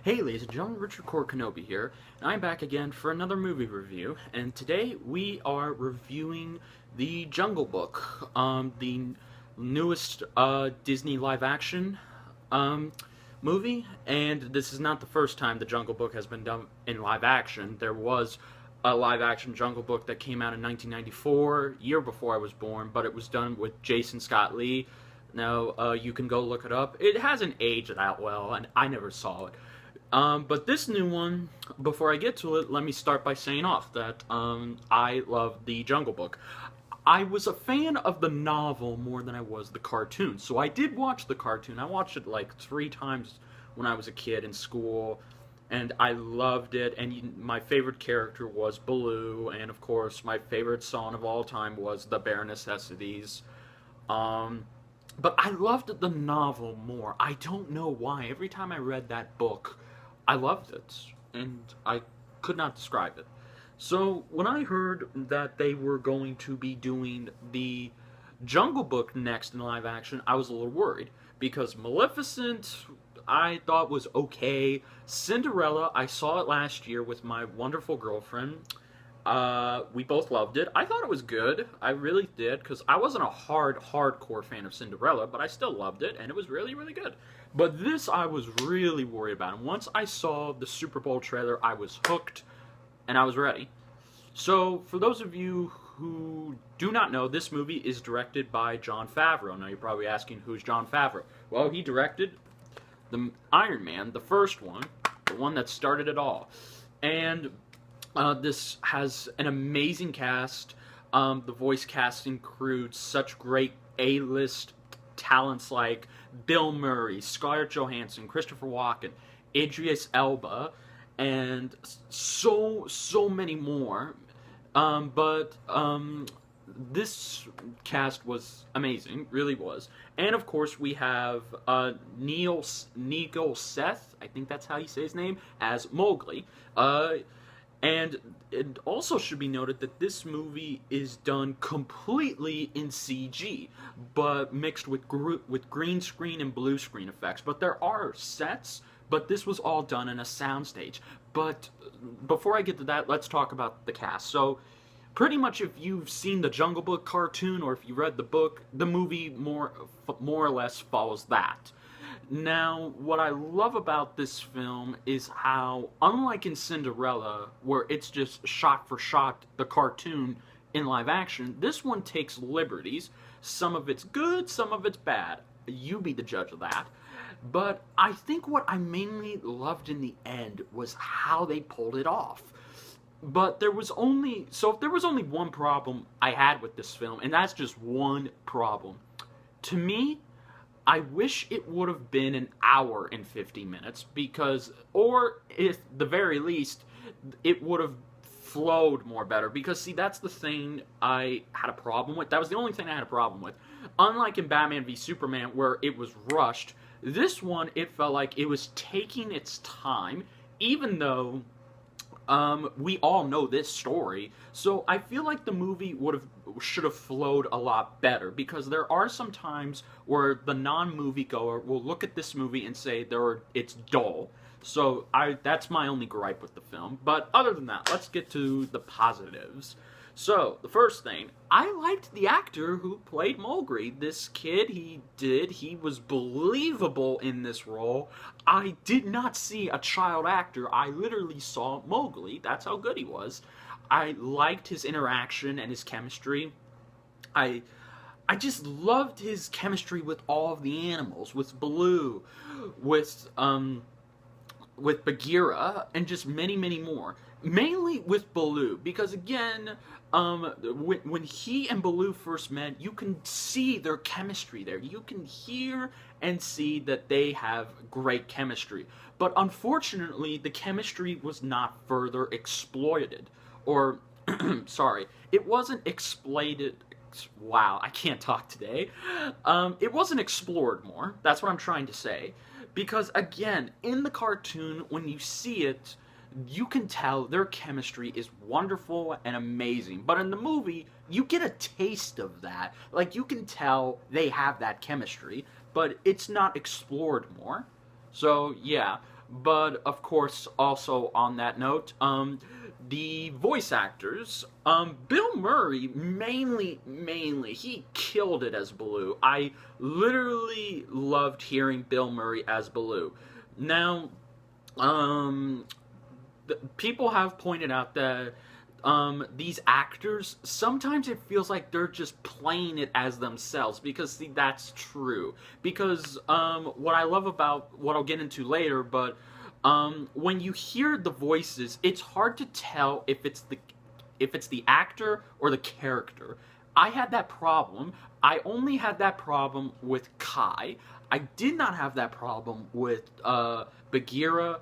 Hey ladies and gentlemen, Richard Kenobi here, and I'm back again for another movie review, and today we are reviewing The Jungle Book, the newest Disney live-action movie, and this is not the first time The Jungle Book has been done in live-action. There was a live-action Jungle Book that came out in 1994, year before I was born, but it was done with Jason Scott Lee. Now, you can go look it up. It hasn't aged that well, and I never saw it. But this new one, before I get to it, let me start by saying off that I love The Jungle Book. I was a fan of the novel more than I was the cartoon, so I did watch the cartoon. I watched it like 3 times when I was a kid in school, and I loved it, and my favorite character was Baloo, and of course my favorite song of all time was The Bare Necessities. But I loved the novel more. I don't know why. Every time I read that book, I loved it, and I could not describe it. So, when I heard that they were going to be doing the Jungle Book next in live action, I was a little worried, because Maleficent, I thought was okay. Cinderella, I saw it last year with my wonderful girlfriend. We both loved it. I thought it was good. I really did, because I wasn't a hardcore fan of Cinderella, but I still loved it, and it was really, really good. But this I was really worried about, and once I saw the Super Bowl trailer, I was hooked, and I was ready. So, for those of you who do not know, this movie is directed by Jon Favreau. Now, you're probably asking, who's Jon Favreau? Well, he directed the Iron Man, the first one, the one that started it all. And this has an amazing cast. The voice casting includes such great A-list talents like Bill Murray, Scarlett Johansson, Christopher Walken, Idris Elba, and so many more. This cast was amazing, really was. And of course we have Neil Seth, I think that's how you say his name, as Mowgli. And it also should be noted that this movie is done completely in CG, but mixed with green screen and blue screen effects. But there are sets, but this was all done in a soundstage. But before I get to that, let's talk about the cast. So, pretty much if you've seen the Jungle Book cartoon, or if you read the book, the movie more or less follows that. Now, what I love about this film is how, unlike in Cinderella, where it's just shot for shot the cartoon in live action, this one takes liberties. Some of it's good, some of it's bad. You be the judge of that. But I think what I mainly loved in the end was how they pulled it off. But there was only one problem I had with this film, and that's just one problem. To me, I wish it would have been an hour and 50 minutes, because, or at the very least, it would have flowed more better, because see, that's the thing I had a problem with. That was the only thing I had a problem with. Unlike in Batman v Superman, where it was rushed, this one, it felt like it was taking its time, even though we all know this story. So I feel like the movie should have flowed a lot better, because there are some times where the non-moviegoer will look at this movie and say it's dull. So that's my only gripe with the film. But other than that, let's get to the positives. So, the first thing, I liked the actor who played Mowgli. This kid, he was believable in this role. I did not see a child actor. I literally saw Mowgli. That's how good he was. I liked his interaction and his chemistry. I just loved his chemistry with all of the animals, with Baloo, with Bagheera, and just many, many more. Mainly with Baloo, because again, when he and Baloo first met, you can see their chemistry there. You can hear and see that they have great chemistry. But unfortunately, the chemistry was not further exploited. Or, sorry, it wasn't exploited. Wow, I can't talk today. It wasn't explored more. That's what I'm trying to say. Because again, in the cartoon, when you see it, you can tell their chemistry is wonderful and amazing. But in the movie, you get a taste of that. Like, you can tell they have that chemistry, but it's not explored more. So, yeah. But of course, also on that note, the voice actors, Bill Murray mainly, he killed it as Baloo. I literally loved hearing Bill Murray as Baloo. Now, people have pointed out that these actors, sometimes it feels like they're just playing it as themselves, because see, that's true. Because what I love about, what I'll get into later, but when you hear the voices, it's hard to tell if it's the actor or the character. I had that problem. I only had that problem with Kai. I did not have that problem with Bagheera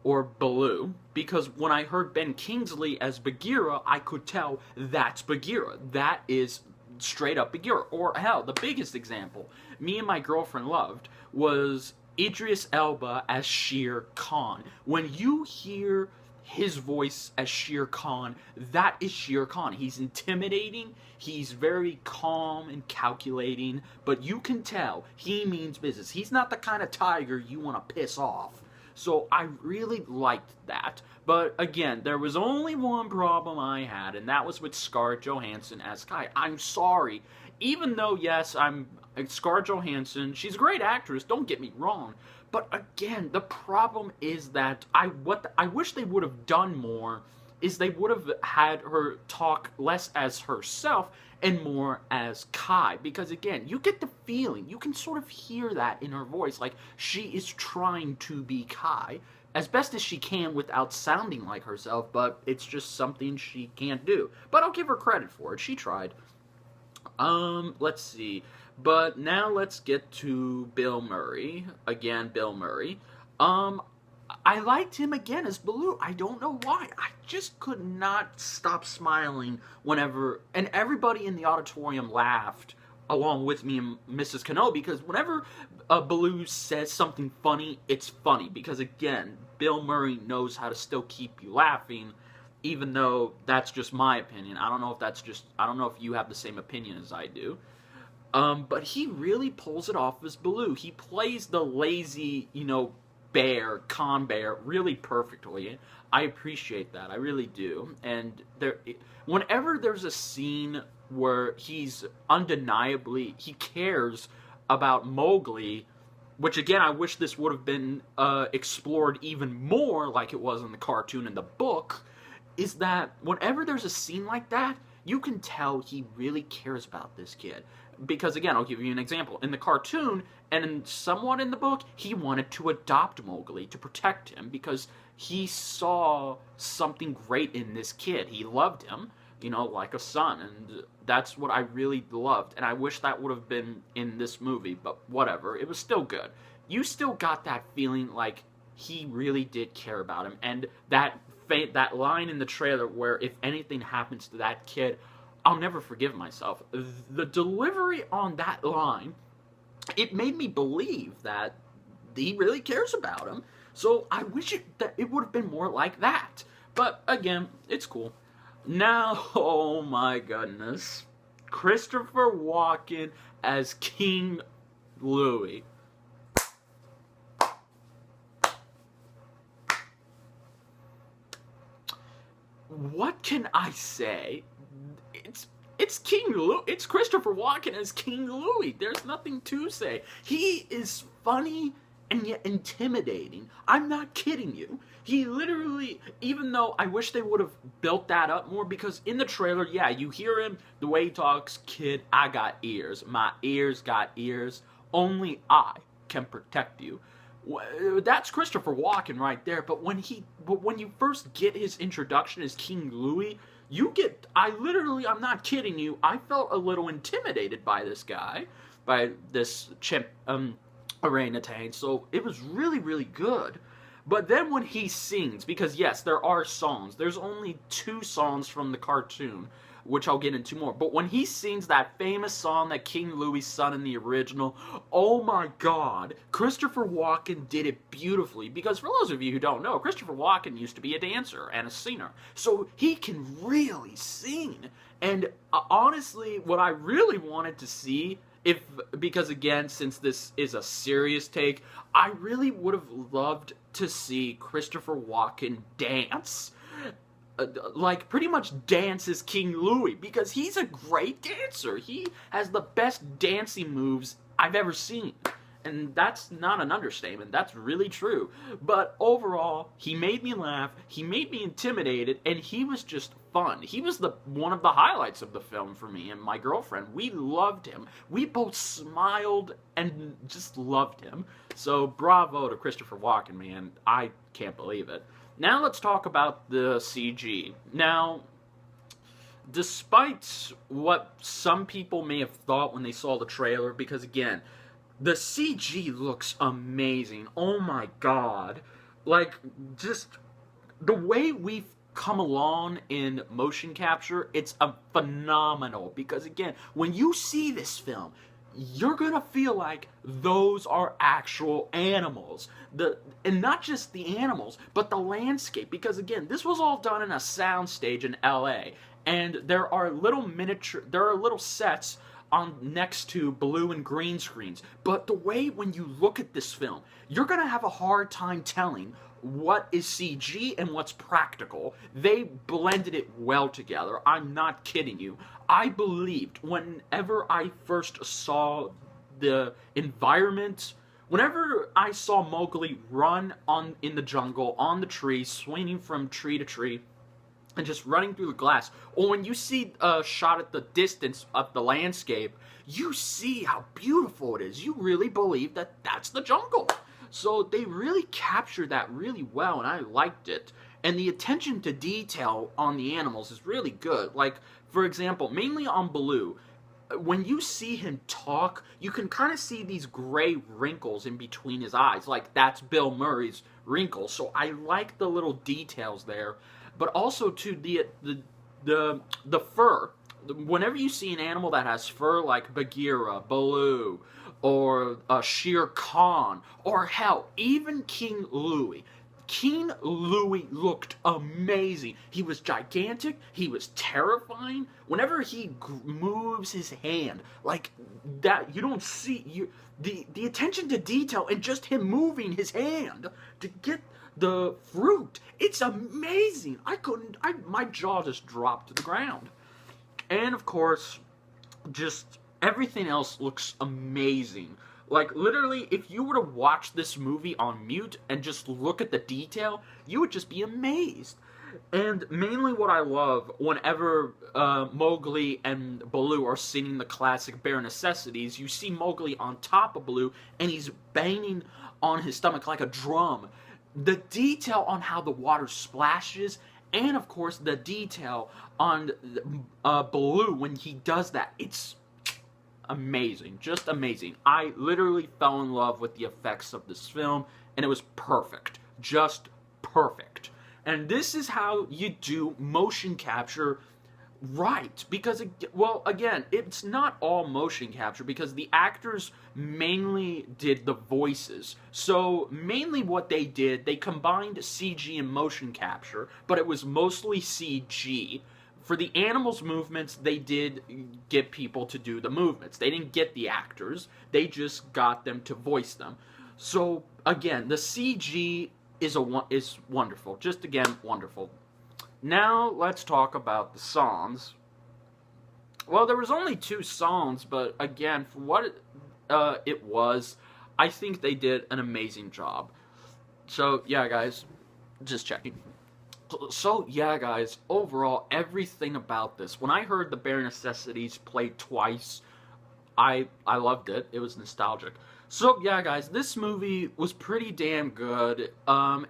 or Baloo, because when I heard Ben Kingsley as Bagheera, I could tell that's Bagheera. That is straight up Bagheera. Or hell, the biggest example me and my girlfriend loved was Idris Elba as Shere Khan. When you hear his voice as Shere Khan, that is Shere Khan. He's intimidating, he's very calm and calculating, but you can tell he means business. He's not the kind of tiger you want to piss off. So I really liked that. But again, there was only one problem I had, and that was with Scarlett Johansson as Kai. I'm sorry. Even though, yes, Scarlett Johansson, she's a great actress, don't get me wrong. But again, the problem is that what I wish they would have done more is they would have had her talk less as herself and more as Kai. Because again, you get the feeling, you can sort of hear that in her voice, like she is trying to be Kai as best as she can without sounding like herself, but it's just something she can't do. But I'll give her credit for it, she tried. Let's see. But now let's get to Bill Murray. Again, Bill Murray. I liked him again as Baloo. I don't know why. I just could not stop smiling whenever... And everybody in the auditorium laughed along with me and Mrs. Kenobi, because whenever Baloo says something funny, it's funny. Because again, Bill Murray knows how to still keep you laughing, even though that's just my opinion. I don't know if you have the same opinion as I do. But he really pulls it off as Baloo. He plays the lazy, con bear really perfectly. I appreciate that. I really do. And whenever there's a scene where he's undeniably, he cares about Mowgli, which again, I wish this would have been explored even more like it was in the cartoon and the book, is that whenever there's a scene like that, you can tell he really cares about this kid. Because again, I'll give you an example. In the cartoon, and somewhat in the book, he wanted to adopt Mowgli to protect him because he saw something great in this kid. He loved him, like a son, and that's what I really loved. And I wish that would have been in this movie, but whatever. It was still good. You still got that feeling like he really did care about him. And that line in the trailer where if anything happens to that kid, I'll never forgive myself. The delivery on that line, it made me believe that he really cares about him. So I wish that it would have been more like that. But again, it's cool. Now, oh my goodness, Christopher Walken as King Louie. What can I say? It's King Louie. It's Christopher Walken as King Louie. There's nothing to say. He is funny and yet intimidating. I'm not kidding you. He literally, even though I wish they would have built that up more, because in the trailer, yeah, you hear him, the way he talks, kid, I got ears. My ears got ears. Only I can protect you. That's Christopher Walken right there. But when you first get his introduction as King Louie, I'm not kidding you, I felt a little intimidated by this guy, by this chimp, orangutan, so it was really, really good. But then when he sings, because yes, there are songs, there's only 2 songs from the cartoon, which I'll get into more, but when he sings that famous song that King Louie sung in the original, oh my god, Christopher Walken did it beautifully, because for those of you who don't know, Christopher Walken used to be a dancer and a singer, so he can really sing. And honestly, what I really wanted to see, because again, since this is a serious take, I really would have loved to see Christopher Walken dance. Like, pretty much dance as King Louis, because he's a great dancer. He has the best dancing moves I've ever seen. And that's not an understatement. That's really true. But overall, he made me laugh, he made me intimidated, and he was just fun. He was one of the highlights of the film for me and my girlfriend. We loved him. We both smiled and just loved him. So bravo to Christopher Walken, man. I can't believe it. Now let's talk about the CG. Now, despite what some people may have thought when they saw the trailer, because again, the CG looks amazing. Oh my god. Like, just the way we've come along in motion capture, it's a phenomenal. Because again, when you see this film, you're gonna feel like those are actual animals. And not just the animals, but the landscape. Because again, this was all done in a soundstage in LA. And there are little sets on next to blue and green screens. But the way when you look at this film, you're gonna have a hard time telling what is CG and what's practical. They blended it well together. I'm not kidding you. I believed whenever I first saw the environment, whenever I saw Mowgli run in the jungle, on the tree, swinging from tree to tree, and just running through the glass, or when you see a shot at the distance of the landscape, you see how beautiful it is. You really believe that that's the jungle. So they really captured that really well, and I liked it. And the attention to detail on the animals is really good. Like, for example, mainly on Baloo, when you see him talk, you can kind of see these gray wrinkles in between his eyes. Like, that's Bill Murray's wrinkles. So I like the little details there. But also, to the fur. Whenever you see an animal that has fur, like Bagheera, Baloo, or Shere Khan, or hell, even King Louis. King Louis looked amazing. He was gigantic. He was terrifying. Whenever he moves his hand like that, you don't see the attention to detail and just him moving his hand to get the fruit. It's amazing. My jaw just dropped to the ground. And of course, just everything else looks amazing. Like, literally, if you were to watch this movie on mute and just look at the detail, you would just be amazed. And mainly what I love, whenever Mowgli and Baloo are singing the classic Bare Necessities, you see Mowgli on top of Baloo, and he's banging on his stomach like a drum. The detail on how the water splashes, and of course the detail on Baloo when he does that, it's amazing. Just amazing. I literally fell in love with the effects of this film, and it was perfect. Just perfect. And this is how you do motion capture right. Because, well, again, it's not all motion capture, because the actors mainly did the voices. So, mainly what they did, they combined CG and motion capture, but it was mostly CG. For the animals' movements, they did get people to do the movements. They didn't get the actors. They just got them to voice them. So, again, the CG is wonderful. Just, again, wonderful. Now, let's talk about the songs. Well, there was only 2 songs, but, again, for what it was, I think they did an amazing job. So, yeah, guys, just checking. So, yeah, guys, overall, everything about this. When I heard the Bare Necessities played twice, I loved it. It was nostalgic. So, yeah, guys, this movie was pretty damn good.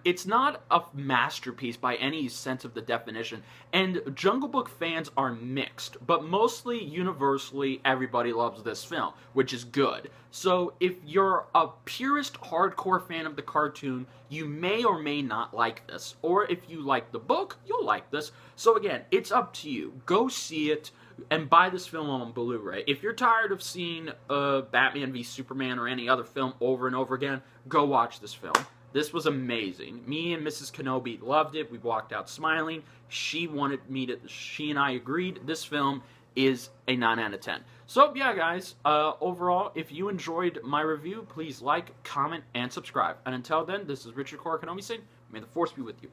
It's not a masterpiece by any sense of the definition, and Jungle Book fans are mixed, but mostly, universally, everybody loves this film, which is good. So, if you're a purist, hardcore fan of the cartoon, you may or may not like this. Or if you like the book, you'll like this. So, again, it's up to you. Go see it and buy this film on Blu-ray. If you're tired of seeing Batman v Superman or any other film over and over again, go watch this film. This was amazing. Me and Mrs. Kenobi loved it. We walked out smiling. She and I agreed. This film is a 9 out of 10. So, yeah, guys, overall, if you enjoyed my review, please like, comment, and subscribe. And until then, this is Richard Kenobi saying, may the Force be with you.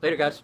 Later, guys.